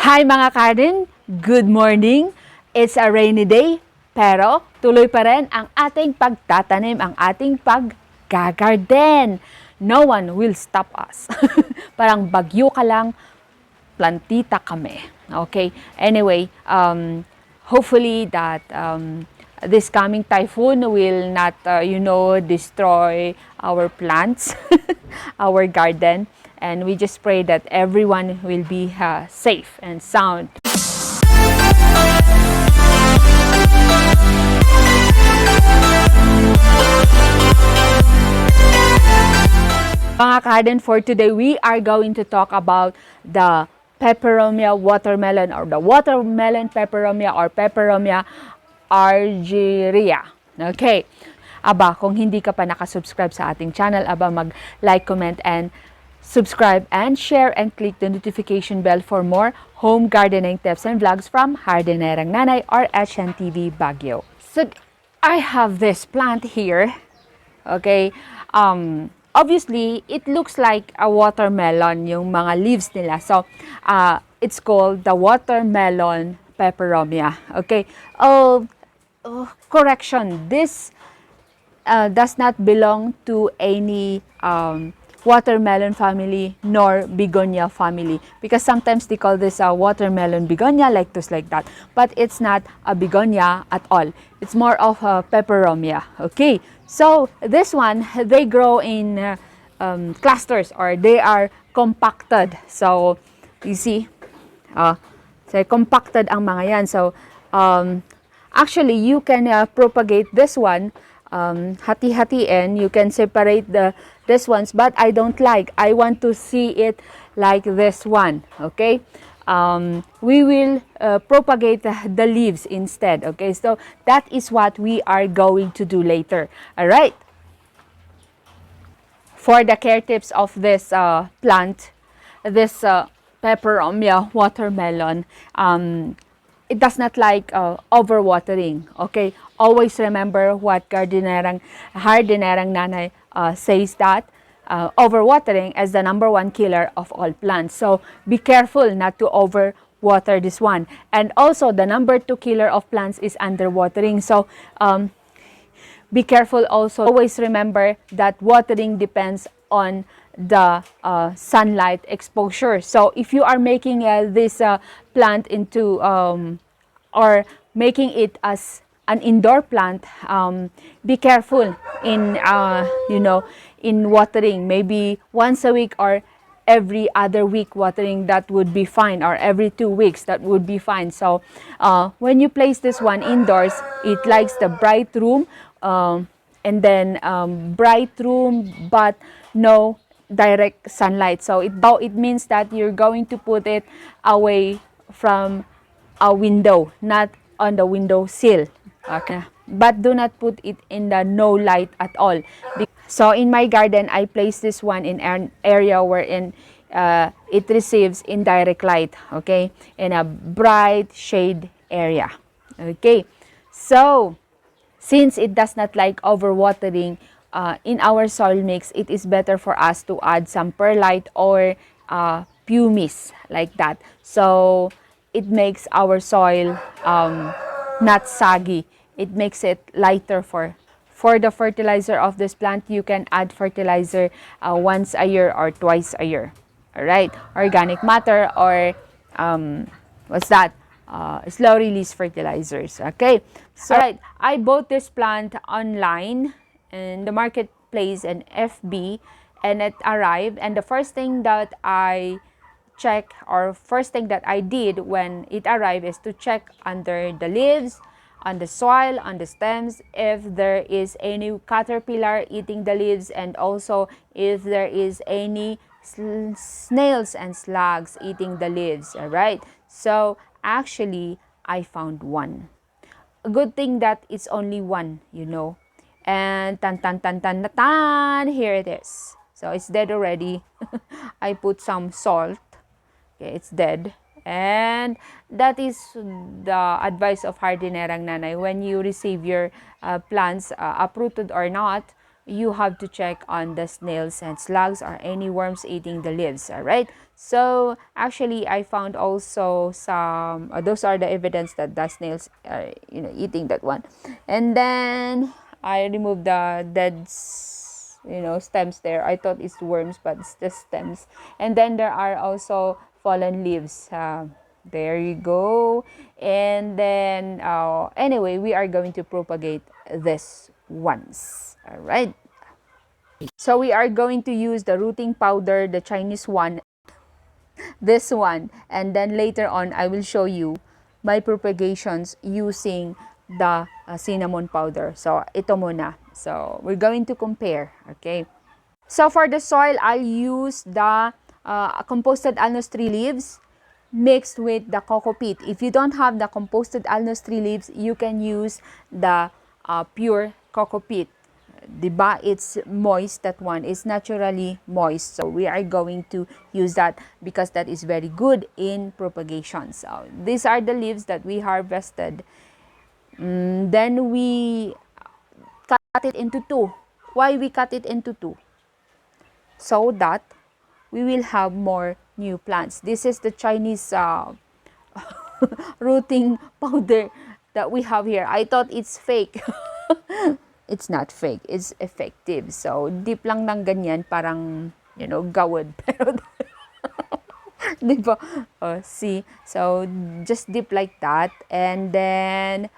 Hi mga Karen! Good morning! It's a rainy day, pero tuloy pa rin ang ating pagtatanim, ang ating pag-garden. No one will stop us. Parang bagyo ka lang, plantita kami. Okay? Anyway, hopefully that this coming typhoon will not, destroy our plants, our garden. And we just pray that everyone will be safe and sound. Mga garden, for today we are going to talk about the Peperomia watermelon, or the watermelon peperomia, or Peperomia argyreia. Okay. Aba, kung hindi ka pa nakasubscribe sa ating channel, aba mag-like, comment, and subscribe and share and click the notification bell for more home gardening tips and vlogs from Hardinerang Nanay or Asian TV Baguio. So, I have this plant here. Okay. Obviously, it looks like a watermelon, yung mga leaves nila. So, it's called the watermelon peperomia. Okay. Correction. This does not belong to any watermelon family nor begonia family, because sometimes they call this a watermelon begonia, like this, like that, but it's not a begonia at all. It's more of a peperomia. Okay, so this one, they grow in clusters, or they are compacted. So you see, so compacted ang mga yan. So actually you can propagate this one, hati-hatiin. You can separate this ones, but I don't like. I want to see it like this one. Okay, we will propagate the leaves instead. Okay, so that is what we are going to do later. All right. For the care tips of this plant, this Peperomia watermelon, it does not like overwatering. Okay, always remember what Hardinerang Nanay says, that overwatering is the #1 killer of all plants. So be careful not to overwater this one. And also the #2 killer of plants is underwatering. So be careful also. Always remember that watering depends on the sunlight exposure. So if you are making this plant into or making it as an indoor plant, be careful in in watering. Maybe once a week or every other week watering, that would be fine, or every 2 weeks, that would be fine. So when you place this one indoors, it likes the bright room, and then bright room but no direct sunlight. So it means that you're going to put it away from a window, not on the window sill. Okay, but do not put it in the no light at all. So in my garden, I place this one in an area wherein it receives indirect light. Okay, in a bright shade area. Okay, so since it does not like overwatering, in our soil mix, it is better for us to add some perlite or pumice, like that. So it makes our soil not soggy. It makes it lighter. For the fertilizer of this plant, you can add fertilizer once a year or twice a year. All right, organic matter, or what's that? Slow release fertilizers. Okay, so all right, I bought this plant online in the marketplace and FB, and it arrived. And the first thing that I check, or first thing that I did when it arrived, is to check under the leaves, on the soil, on the stems, if there is any caterpillar eating the leaves, and also if there is any snails and slugs eating the leaves. All right, so actually I found one. A good thing that it's only one, and tan, here it is. So it's dead already. I put some salt. Okay, it's dead. And that is the advice of Hardinerang Nanay. When you receive your plants, uprooted or not, you have to check on the snails and slugs or any worms eating the leaves. All right. So actually, I found also some. Those are the evidence that the snails are, eating that one. And then I removed the dead, stems there. I thought it's worms, but it's just stems. And then there are also fallen leaves. There you go. And then anyway, we are going to propagate this once. All right. So we are going to use the rooting powder, the Chinese one, this one, and then later on I will show you my propagations using the cinnamon powder. So ito muna. So we're going to compare, okay? So for the soil, I'll use the composted alnus tree leaves mixed with the coco peat. If you don't have the composted alnus tree leaves, you can use the pure coco peat. Diba? It's moist, that one is naturally moist. So we are going to use that because that is very good in propagation. So these are the leaves that we harvested. Then we cut it into two. Why we cut it into two? So that we will have more new plants. This is the Chinese rooting powder that we have here. I thought it's fake. It's not fake. It's effective. So, dip lang ng ganyan, parang, gawad. Pero, di ba? See? So, just dip like that. And then,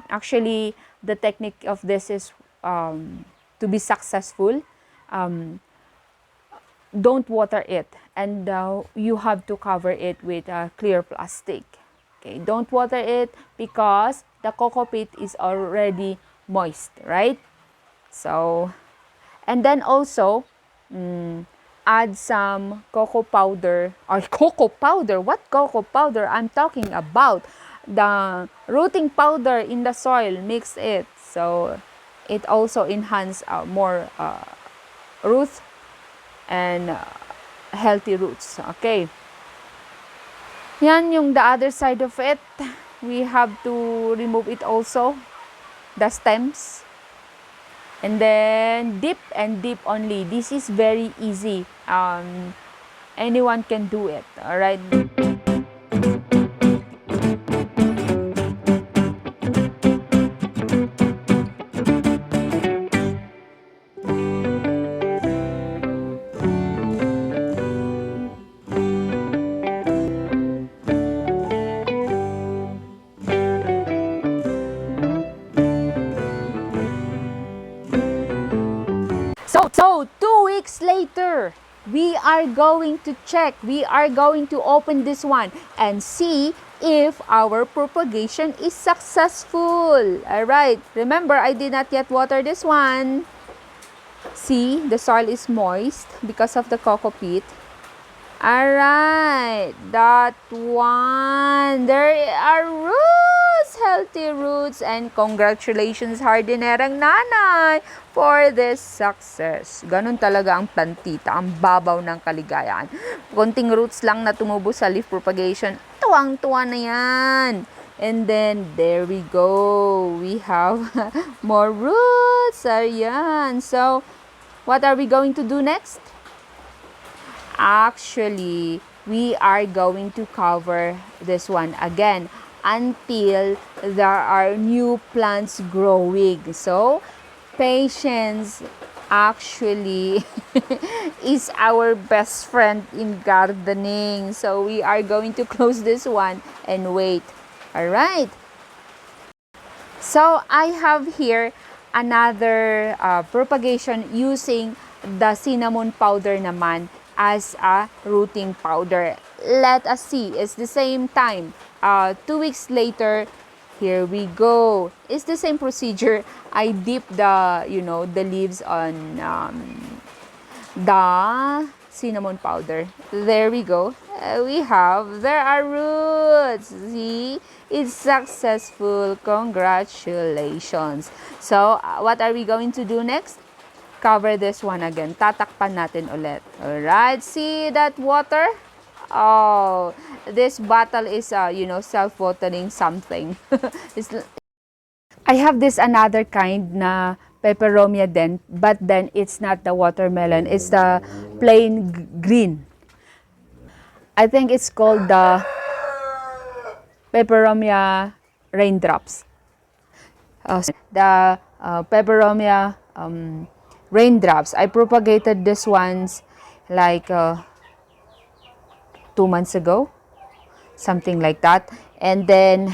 actually, the technique of this is to be successful. Don't water it. And you have to cover it with clear plastic. Okay? Don't water it because the coco peat is already moist, right? So, and then also add some cocoa powder or cocoa powder. What cocoa powder? I'm talking about the rooting powder in the soil. Mix it, so it also enhance more roots and healthy roots. Okay. Yan yung the other side of it. We have to remove it also, the stems, and then dip and dip only. This is very easy. Anyone can do it. All right. So 2 weeks later, we are going to check. We are going to open this one and see if our propagation is successful. All right. Remember, I did not yet water this one. See, the soil is moist because of the coco peat. Alright, that one. There are roots, healthy roots, and congratulations, hardinerang nanay, for this success. Ganun talaga ang plantita, ang babaw ng kaligayahan. Konting roots lang na tumubo sa leaf propagation, tuwang-tuwa na yan. And then, there we go. We have more roots. Ayan. So, what are we going to do next? Actually, we are going to cover this one again until there are new plants growing. So, patience actually is our best friend in gardening. So, we are going to close this one and wait. All right. So, I have here another propagation using the cinnamon powder naman as a rooting powder. Let us see. It's the same time. 2 weeks later, here we go. It's the same procedure. I dip the, the leaves on the cinnamon powder. There we go. There are roots. See? It's successful. Congratulations. So, what are we going to do next? Cover this one again. Tatakpan natin ulit. Alright, see that water? Oh, this bottle is, self-watering something. I have this another kind na Peperomia then, but then it's not the watermelon, it's the plain green. I think it's called the Peperomia raindrops. The Peperomia raindrops, I propagated this ones like 2 months ago, something like that. And then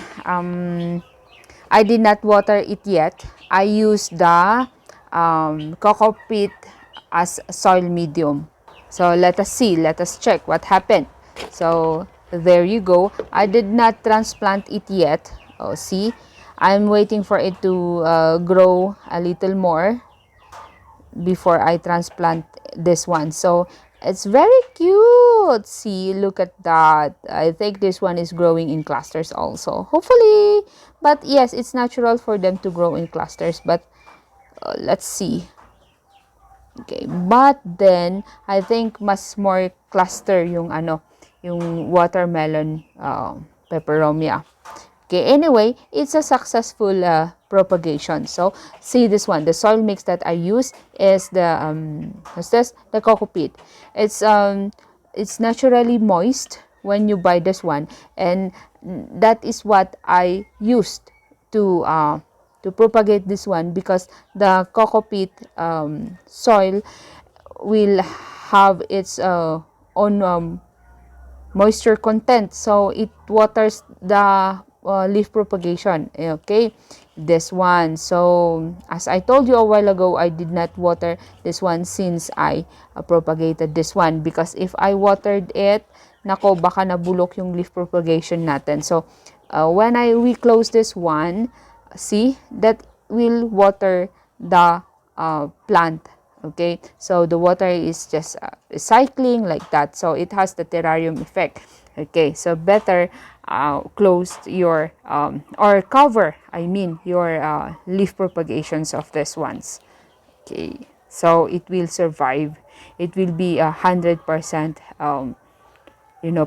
I did not water it yet. I used the coco peat as soil medium. So let us see, let us check what happened. So there you go. I did not transplant it yet. Oh, see, I'm waiting for it to grow a little more before I transplant this one. So it's very cute. See, look at that. I think this one is growing in clusters also, hopefully. But yes, it's natural for them to grow in clusters, but let's see. Okay, but then I think mas more cluster yung yung watermelon peperomia. Okay, anyway, it's a successful propagation. So, see this one. The soil mix that I use is the what's this? The coco peat. It's naturally moist when you buy this one, and that is what I used to propagate this one, because the coco peat soil will have its own moisture content, so it waters the leaf propagation. Okay, this one. So as I told you a while ago, I did not water this one since I propagated this one, because if I watered it, nako, baka nabulok yung leaf propagation natin. So when we close this one, see, that will water the plant. Okay, so the water is just recycling like that, so it has the terrarium effect. Okay, so better close your or cover, I mean, your leaf propagations of these ones. Okay, so it will survive. It will be 100%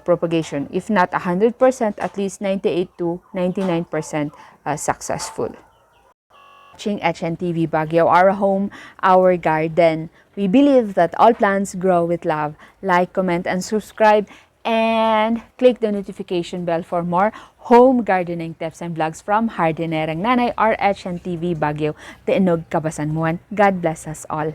propagation, if not 100%, at least 98 to 99% successful. Watching HNTV Baguio, our home, our garden. We believe that all plants grow with love. Like, comment, and subscribe, and click the notification bell for more home gardening tips and vlogs from Hardinerang Nanay, RH and TV Baguio, Tiinog Kabasanmuan. God bless us all.